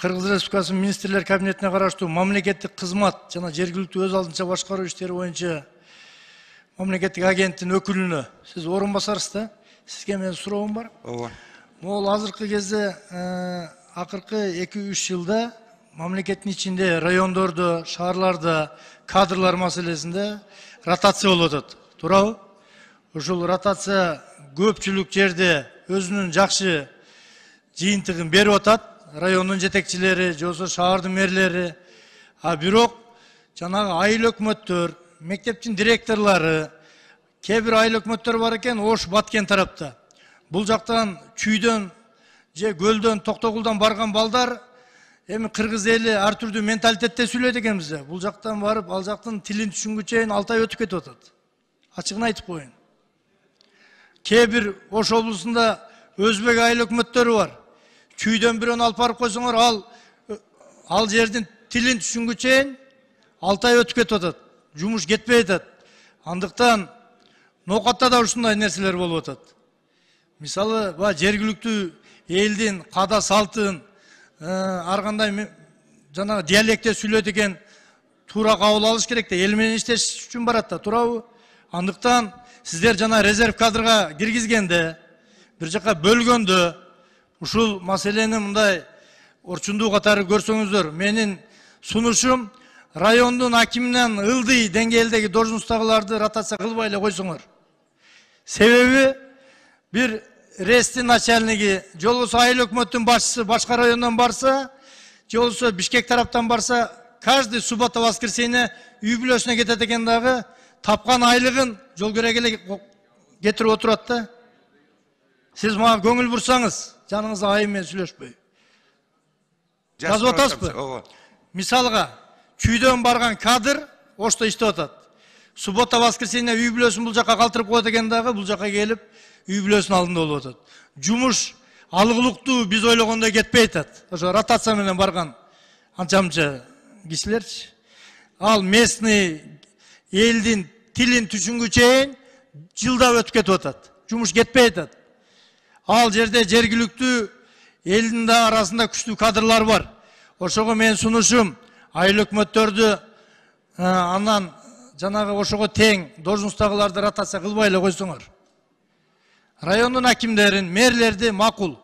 Кыргыз Республикасынын министрлер кабинетине караштуу мамлекеттик кызмат жана жергиликтүү өз алдынча башкаруу иштери боюнча мамлекеттик агенттин өкүлүнө сиз орун басарсыз да? Сизге менин суроом бар. Ооба. Могул азыркы кезде акыркы 2-3 жылда мамлекеттин ичинде райондордо, шаарларда кадрлар маселесинде ротация болуп атат. Туурабы? Ушул ротация көпчүлүк жерде өзүнүн жакшы жыйынтыгын берип атат. Райондун жетекчилери, же болбосо шаардын мэрлери. А бирок жанагы айыл өкмөттөр, мектептин директорлору, кээ бир айыл өкмөттөр бар экен, Ош Баткен тарапта. Бул жактан Чүйдөн же Көлдөн, Токтогулдан барган балдар эми кыргыз эли ар түрдүү менталитетте сүйлөйт экенбиз. Бул жактан барып, ал жактын тилин түшүнгүчө 6 ай өтүп кетип атат. Ачыгын айтып коеюн. Кээ бир Ош облусунда өзбек айыл өкмөттөрү бар. Чүйдөн бирөөнү алып барып койсоңор, ал жердин тилин түшүнгүчө 6 ай өтүп кетип атат. Жумуш кетпей атат. Андыктан ноокатта да ушундай нерселер болуп атат. Мисалы, жергиликтүү элдин када салтын ар кандай жанагы диалектте сүйлөйт экен, туура кабыл алыш керек да, эл менен иштеш үчүн барат да, туурабы? Андыктан сиздер жана резерв кадрга киргизгенде, бир жака бөлгөндө, ушул маселени мындай орчундуу катары көрсөңүздөр, менин сунушум райондун акиминен ылдый деңгээлдеги должносттагыларды ротация кылбай эле койсоңор. Себеби бир рестин начальниги, же болбосо айыл өкмөттүн башчысы башка райондон барса, же болбосо Бишкек тараптан барса, каждый суббота-воскресенье үй бүлөсүнө кетет экен дагы, тапкан айлыгын жол көрөк эле кетирип отурат да. Сиз мага көңүл бурсаңыз, жаныңызда айым менен сүйлөшпөй. Жазып атасызбы? Мисалга, Чүйдөн барган кадр Ошто иштеп атат. Суббота-воскресенье үй бүлөсүн бул жака калтырып коет экен дагы, бул жака келип үй бүлөсүнүн алдында болуп атат. Жумуш алгылыктуу биз ойлогондой кетпей атат. Ошо ротация менен барган анча-мынча кишилерчи. Ал местный элдин тилин түшүнгүчө жылдап өтүп кетип атат. Жумуш кетпей атат. Ал жерде жергиликтүү элдин да арасында күчтүү кадрлар бар. Ошого мен сунушум айыл өкмөттөрдү андан жанагы ошого тең должносттагыларды ротация кылбай эле койсоңор. Райондун акимдерин, мэрлерди макул